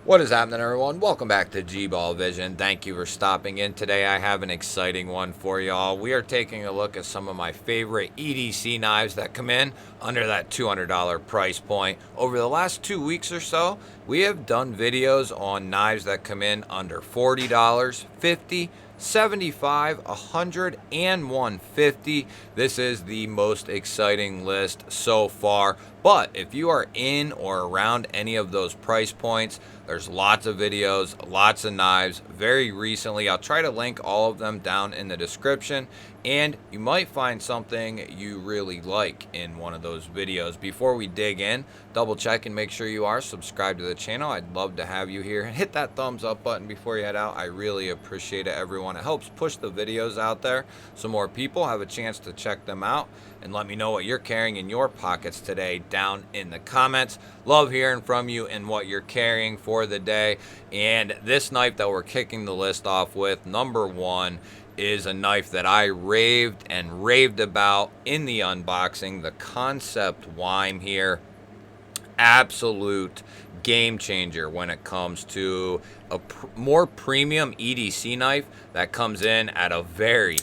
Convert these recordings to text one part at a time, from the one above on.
What is happening, everyone? Welcome back to GBall Vision. Thank you for stopping in today. I have an exciting one for y'all. We are taking a look at some of my favorite EDC knives that come in under that $200 price point. Over the last 2 weeks or so, we have done videos on knives that come in under $40, $50, $75, $100, and $150. This is the most exciting list so far. But if you are in or around any of those price points, there's lots of videos, lots of knives very recently. I'll try to link all of them down in the description, and you might find something you really like in one of those videos. Before we dig in, double check and make sure you are subscribed to the channel. I'd love to have you here. Hit that thumbs up button before you head out. I really appreciate it, everyone. It helps push the videos out there so more people have a chance to check them out. And let me know what you're carrying in your pockets today down in the comments. Love hearing from you and what you're carrying for the day. And this knife that we're kicking the list off with, number one, is a knife that I raved and raved about in the unboxing. The Concept Wyme here. Absolute game changer when it comes to a more premium EDC knife that comes in at a very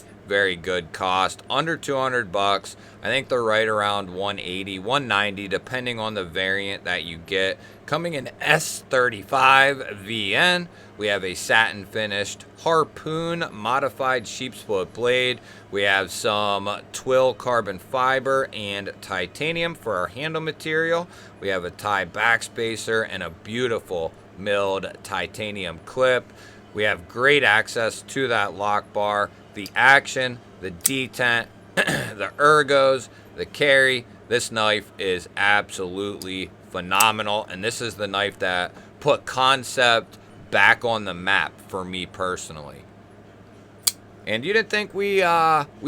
good cost, under 200 bucks. I think they're right around 180, 190, depending on the variant that you get. Coming in S35 VN, we have a satin finished harpoon modified sheepsfoot blade. We have some twill carbon fiber and titanium for our handle material. We have a tie backspacer and a beautiful milled titanium clip. We have great access to that lock bar, the action, the detent, the ergos, the carry. This knife is absolutely phenomenal, and this is the knife that put Concept back on the map for me personally. And you didn't think we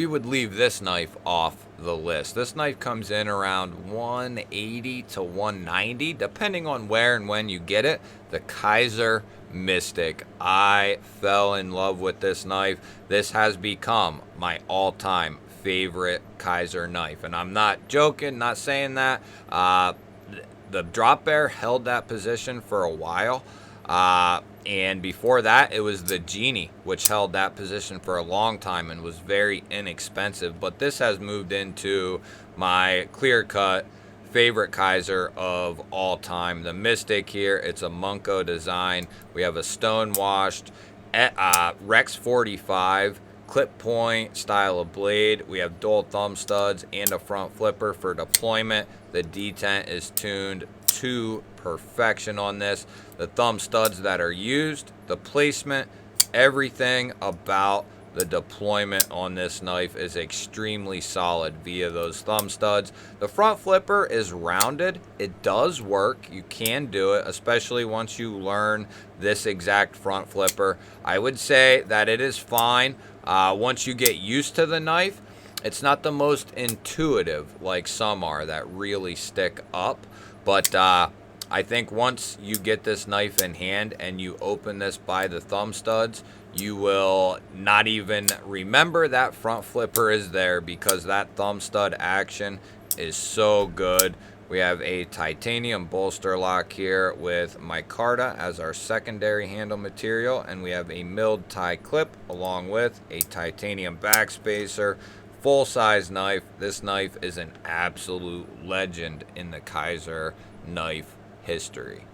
would leave this knife off the list. This knife comes in around 180 to 190, depending on where and when you get it. The Kaiser Mystic. I fell in love with this knife. This has become my all-time favorite Kaiser knife, and I'm not joking, not saying that. The drop bear held that position for a while. And before that, it was the Genie, which held that position for a long time and was very inexpensive. But this has moved into my clear-cut favorite Kaiser of all time. The Mystic here, it's a Munko design. We have a stone-washed Rex 45 clip point style of blade. We have dual thumb studs and a front flipper for deployment. The detent is tuned to perfection on this. The thumb studs that are used, the placement, everything about the deployment on this knife is extremely solid via those thumb studs. The front flipper is rounded. It does work. You can do it, especially once you learn this exact front flipper. I would say that it is fine once you get used to the knife. It's not the most intuitive like some are that really stick up, but I think once you get this knife in hand and you open this by the thumb studs, you will not even remember that front flipper is there because that thumb stud action is so good. We have a titanium bolster lock here with micarta as our secondary handle material, and we have a milled tie clip along with a titanium backspacer. Full-size knife. This knife is an absolute legend in the Kaiser knife history.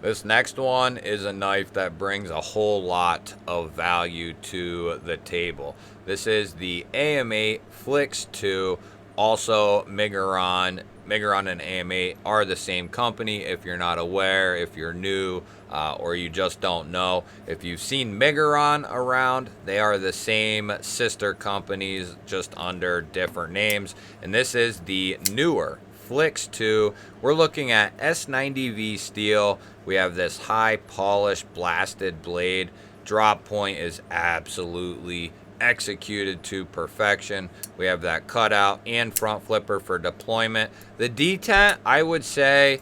This next one is a knife that brings a whole lot of value to the table. This is the Am8 Flick 2, also Migon. Migon and Am8 are the same company. If you're not aware, if you're new, or you just don't know, if you've seen Migon around, they are the same sister companies, just under different names. And this is the newer Flick 2. We're looking at S90V steel. We have this high polished blasted blade. Drop point is absolutely executed to perfection. We have that cutout and front flipper for deployment. The detent, I would say,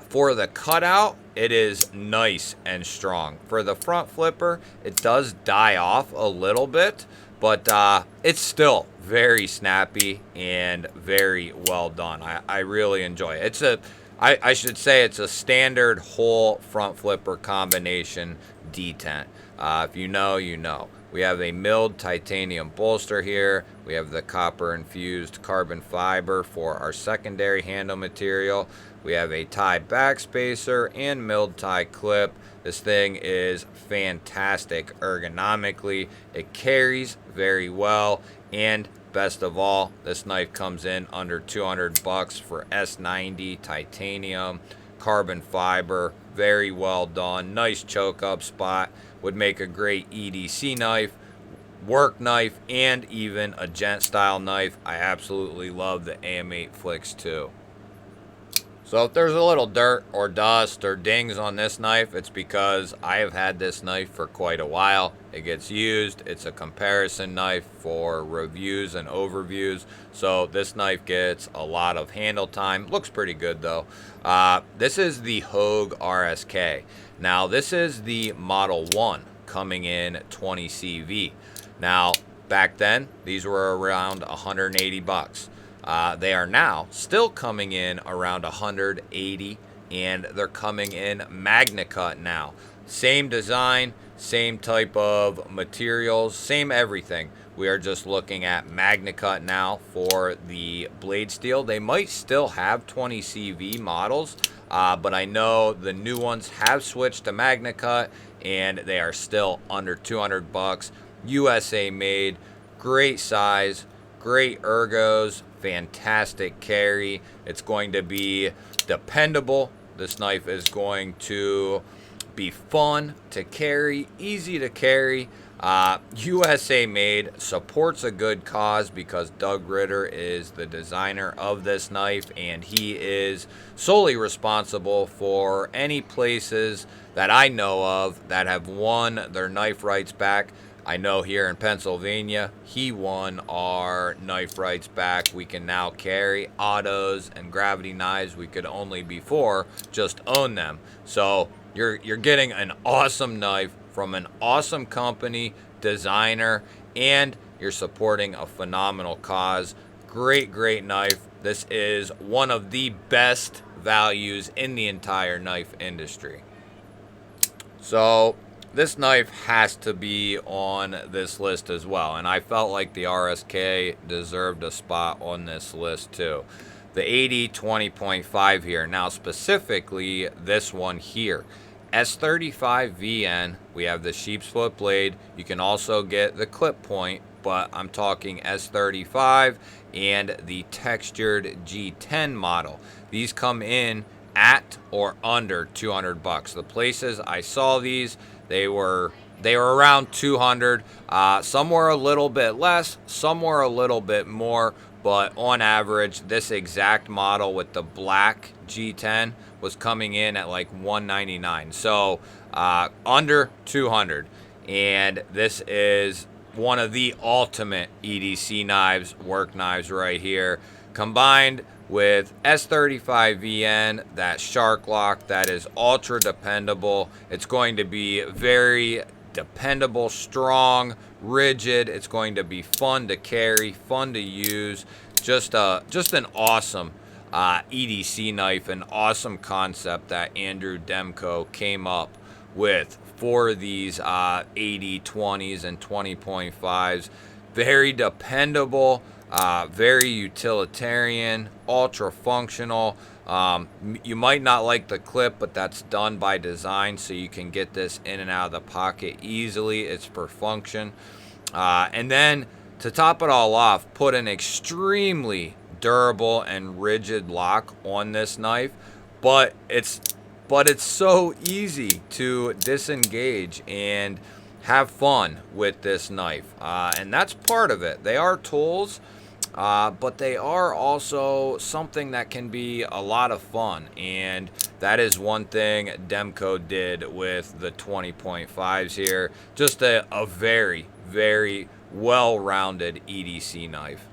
for the cutout, it is nice and strong. For the front flipper, it does die off a little bit, but it's still very snappy and very well done. I really enjoy it. It's a I should say it's a standard whole front flipper combination detent. If you know, you know. We have a milled titanium bolster here. We have the copper infused carbon fiber for our secondary handle material. We have a tie backspacer and milled tie clip. This thing is fantastic ergonomically. It carries very well, and best of all, this knife comes in under 200 bucks for S90 titanium, carbon fiber, very well done. Nice choke up spot, would make a great EDC knife, work knife, and even a gent style knife. I absolutely love the Am8 Flicks too. So if there's a little dirt or dust or dings on this knife, it's because I have had this knife for quite a while. It gets used. It's a comparison knife for reviews and overviews. So this knife gets a lot of handle time. Looks pretty good though. This is the Hogue RSK. Now this is the Model 1 coming in 20 CV. Now back then, these were around 180 bucks. They are now still coming in around 180, and they're coming in Magna Cut now. Same design, same type of materials, same everything. We are just looking at Magna Cut now for the blade steel. They might still have 20 CV models, but I know the new ones have switched to Magna Cut, and they are still under 200 bucks. USA made, great size, great ergos, fantastic carry. It's going to be dependable. This knife is going to be fun to carry, easy to carry. USA made, supports a good cause because Doug Ritter is the designer of this knife, and he is solely responsible for any places that I know of that have won their knife rights back. I know here in Pennsylvania, he won our knife rights back. We can now carry autos and gravity knives we could only before just own them. So you're getting an awesome knife from an awesome company, designer, and you're supporting a phenomenal cause. Great, great knife. This is one of the best values in the entire knife industry. So this knife has to be on this list as well, and I felt like the RSK deserved a spot on this list too. The 80-20.5 here, now specifically this one here. S35 VN, we have the sheep's foot blade. You can also get the clip point, but I'm talking S35 and the textured G10 model. These come in at or under 200 bucks. The places I saw these, they were around 200. Some were a little bit less, some were a little bit more, but on average, this exact model with the black G10 was coming in at like 199. So under 200. And this is one of the ultimate EDC knives, work knives right here, combined with S35 VN, that shark lock that is ultra dependable. It's going to be very dependable, strong, rigid. It's going to be fun to carry, fun to use. Just an awesome EDC knife, an awesome concept that Andrew Demko came up with for these 80-20s and 20.5s. Very dependable, very utilitarian, ultra functional. You might not like the clip, but that's done by design, so you can get this in and out of the pocket easily. It's for function. And then to top it all off, put an extremely durable and rigid lock on this knife, but it's so easy to disengage and have fun with this knife, and that's part of it. They are tools, but they are also something that can be a lot of fun, and that is one thing Demko did with the 20.5s here. Just a very, very well-rounded EDC knife.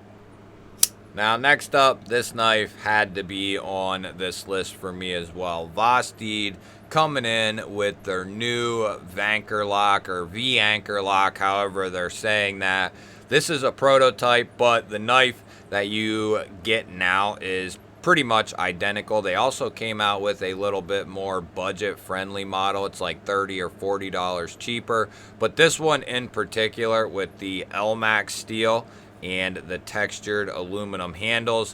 Now, next up, this knife had to be on this list for me as well. VASID coming in with their new Vanker lock, or V-Anchor lock, however they're saying that. This is a prototype, but the knife that you get now is pretty much identical. They also came out with a little bit more budget-friendly model. It's like $30 or $40 cheaper. But this one in particular, with the L-Max steel and the textured aluminum handles,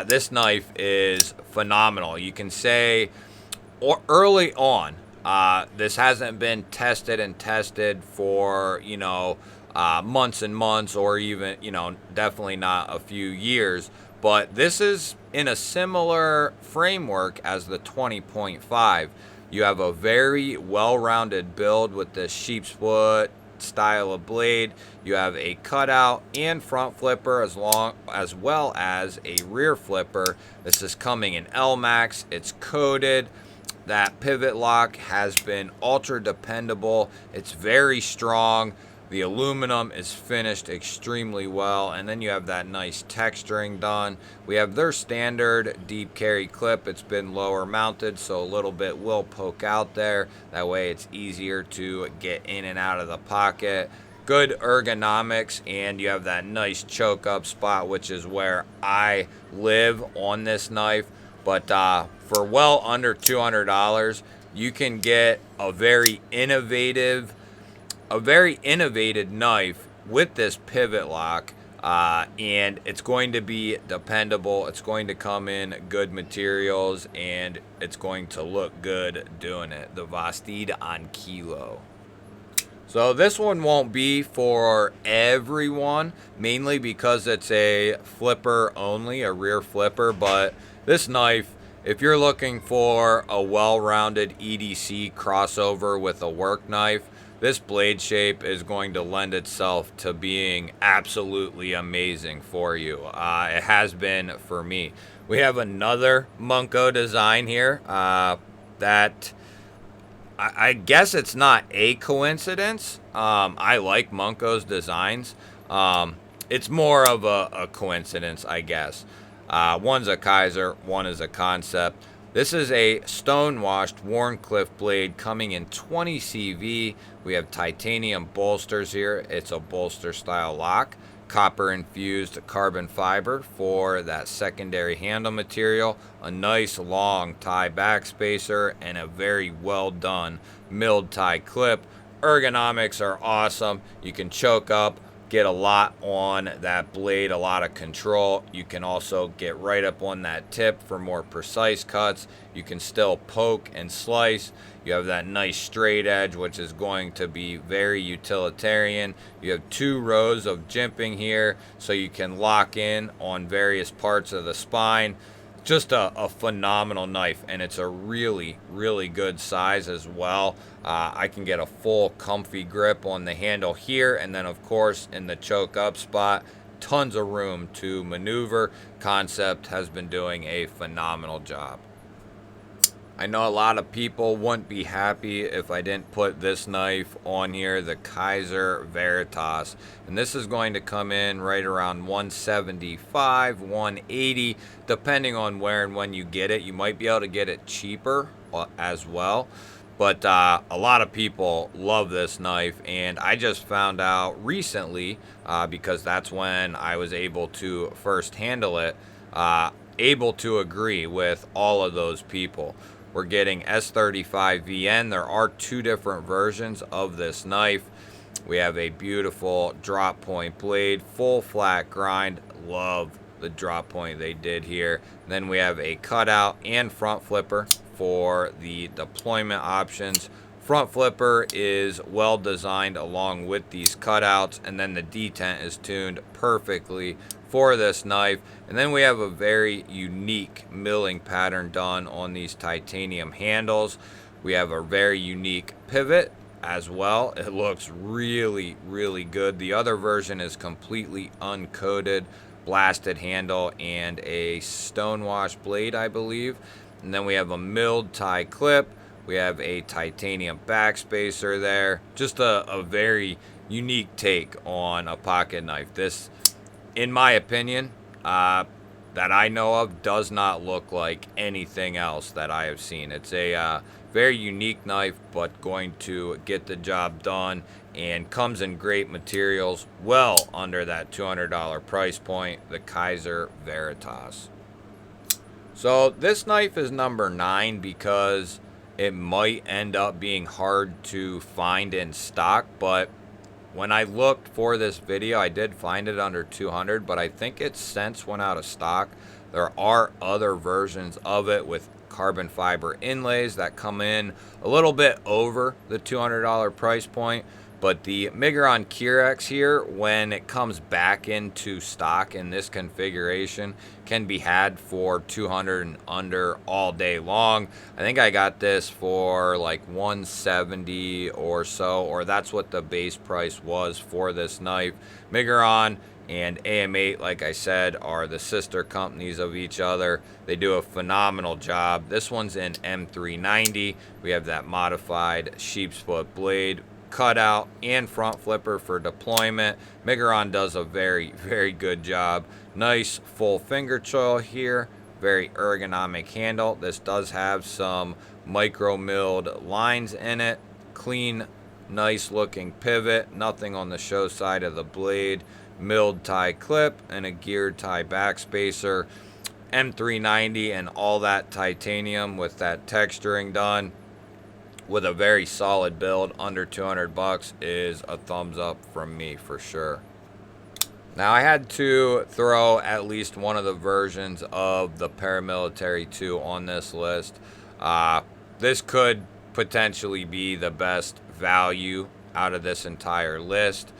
this knife is phenomenal. You can say early on, this hasn't been tested for, you know, months and months, or even, you know, definitely not a few years. But this is in a similar framework as the 20.5. You have a very well-rounded build with this sheep's foot style of blade. You have a cutout and front flipper, as well as a rear flipper. This is coming in L-Max. It's coated. That pivot lock has been ultra dependable. It's very strong. The aluminum is finished extremely well, and then you have that nice texturing done. We have their standard deep carry clip. It's been lower mounted, so a little bit will poke out there. That way it's easier to get in and out of the pocket. Good ergonomics, and you have that nice choke up spot, which is where I live on this knife. But for well under $200, you can get a very innovative knife with this pivot lock, and it's going to be dependable. It's going to come in good materials, and it's going to look good doing it. The VASID on kilo. So this one won't be for everyone, mainly because it's a flipper only, a rear flipper. But this knife, if you're looking for a well-rounded EDC crossover with a work knife, this blade shape is going to lend itself to being absolutely amazing for you. It has been for me. We have another Munko design here that I guess it's not a coincidence. I like Munko's designs. It's more of a coincidence, I guess. One's a Kaiser, one is a Concept. This is a stone-washed Wharncliffe blade coming in 20 CV. We have titanium bolsters here. It's a bolster-style lock. Copper-infused carbon fiber for that secondary handle material. A nice long tie backspacer and a very well-done milled tie clip. Ergonomics are awesome. You can choke up, get a lot on that blade, a lot of control. You can also get right up on that tip for more precise cuts. You can still poke and slice. You have that nice straight edge, which is going to be very utilitarian. You have 2 rows of jimping here, so you can lock in on various parts of the spine. Just a phenomenal knife, and it's a really, really good size as well. I can get a full comfy grip on the handle here, and then of course in the choke up spot, tons of room to maneuver. Concept has been doing a phenomenal job. I know a lot of people wouldn't be happy if I didn't put this knife on here, the Kaiser Veritas. And this is going to come in right around 175, 180, depending on where and when you get it. You might be able to get it cheaper as well. But a lot of people love this knife, and I just found out recently, because that's when I was able to first handle it, able to agree with all of those people. We're getting S35VN. There are 2 different versions of this knife. We have a beautiful drop point blade, full flat grind. Love the drop point they did here. And then we have a cutout and front flipper for the deployment options. Front flipper is well designed along with these cutouts, and then the detent is tuned perfectly for this knife. And then we have a very unique milling pattern done on these titanium handles. We have a very unique pivot as well. It looks really, really good. The other version is completely uncoated, blasted handle, and a stonewash blade, I believe. And then we have a milled tie clip. We have a titanium backspacer there. Just a very unique take on a pocket knife. This, in my opinion, that I know of, does not look like anything else that I have seen. It's a very unique knife, but going to get the job done, and comes in great materials, well under that $200 price point, the Kaiser Veritas. So this knife is number 9 because it might end up being hard to find in stock, but when I looked for this video, I did find it under 200, but I think it since went out of stock. There are other versions of it with carbon fiber inlays that come in a little bit over the $200 price point. But the Migon KX here, when it comes back into stock in this configuration, can be had for 200 and under all day long. I think I got this for like 170 or so, or that's what the base price was for this knife. Migon and Am8, like I said, are the sister companies of each other. They do a phenomenal job. This one's in M390. We have that modified sheep's foot blade, cutout and front flipper for deployment. Migon does a very, very good job. Nice full finger choil here, very ergonomic handle. This does have some micro milled lines in it. Clean, nice looking pivot, nothing on the show side of the blade. Milled tie clip and a geared tie backspacer. M390 and all that titanium with that texturing done, with a very solid build under 200 bucks, is a thumbs up from me for sure. Now I had to throw at least one of the versions of the Paramilitary 2 on this list. This could potentially be the best value out of this entire list.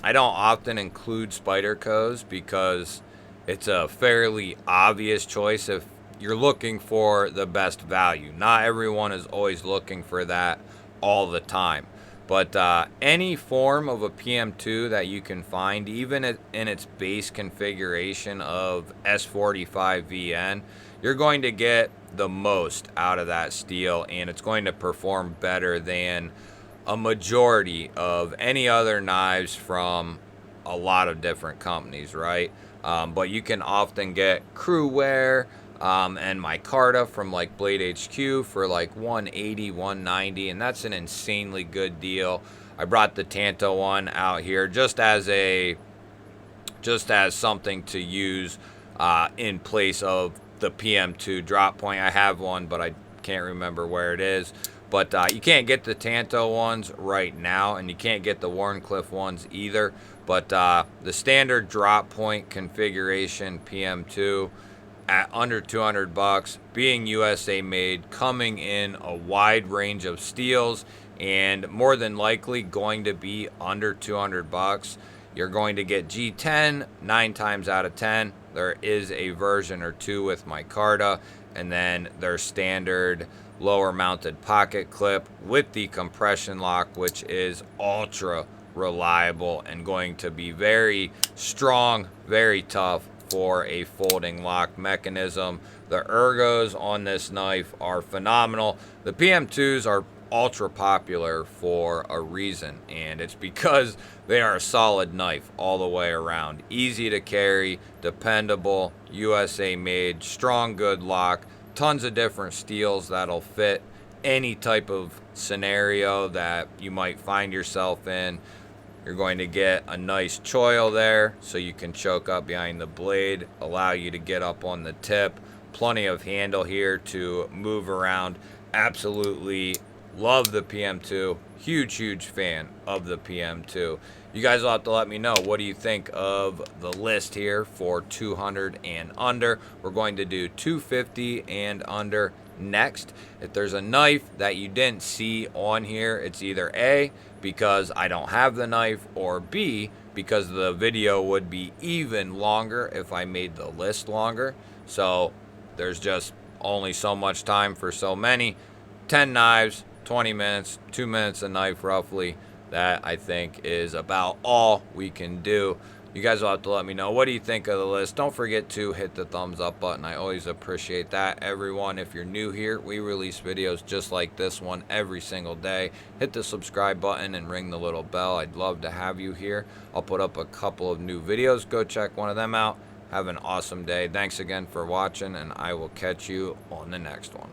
I don't often include Spydercos because it's a fairly obvious choice if you're looking for the best value. Not everyone is always looking for that all the time. But any form of a PM2 that you can find, even in its base configuration of S45VN, you're going to get the most out of that steel, and it's going to perform better than a majority of any other knives from a lot of different companies, right? But you can often get crew wear and micarta from like Blade HQ for like 180, 190, and that's an insanely good deal. I brought the Tanto one out here just as something to use in place of the PM2 drop point. I have one, but I can't remember where it is. But you can't get the Tanto ones right now, and you can't get the Wharncliffe ones either. But the standard drop point configuration PM2 at under 200 bucks, being USA made, coming in a wide range of steels, and more than likely going to be under 200 bucks. You're going to get G10 9 times out of 10. There is a version or two with micarta, and then their standard lower mounted pocket clip with the compression lock, which is ultra reliable and going to be very strong, very tough for a folding lock mechanism. The ergos on this knife are phenomenal. The PM2s are ultra popular for a reason, and it's because they are a solid knife all the way around. Easy to carry, dependable, USA made, strong, good lock, tons of different steels that'll fit any type of scenario that you might find yourself in. You're going to get a nice choil there so you can choke up behind the blade, allow you to get up on the tip. Plenty of handle here to move around. Absolutely love the PM2. Huge fan of the PM2. You guys will have to let me know, what do you think of the list here for 200 and under? We're going to do 250 and under next. If there's a knife that you didn't see on here, it's either A, because I don't have the knife, or B, because the video would be even longer if I made the list longer. So there's just only so much time for so many. 10 knives, 20 minutes, 2 minutes a knife roughly. That, I think, is about all we can do. You guys will have to let me know, what do you think of the list? Don't forget to hit the thumbs up button. I always appreciate that. Everyone, if you're new here, we release videos just like this one every single day. Hit the subscribe button and ring the little bell. I'd love to have you here. I'll put up a couple of new videos. Go check one of them out. Have an awesome day. Thanks again for watching, and I will catch you on the next one.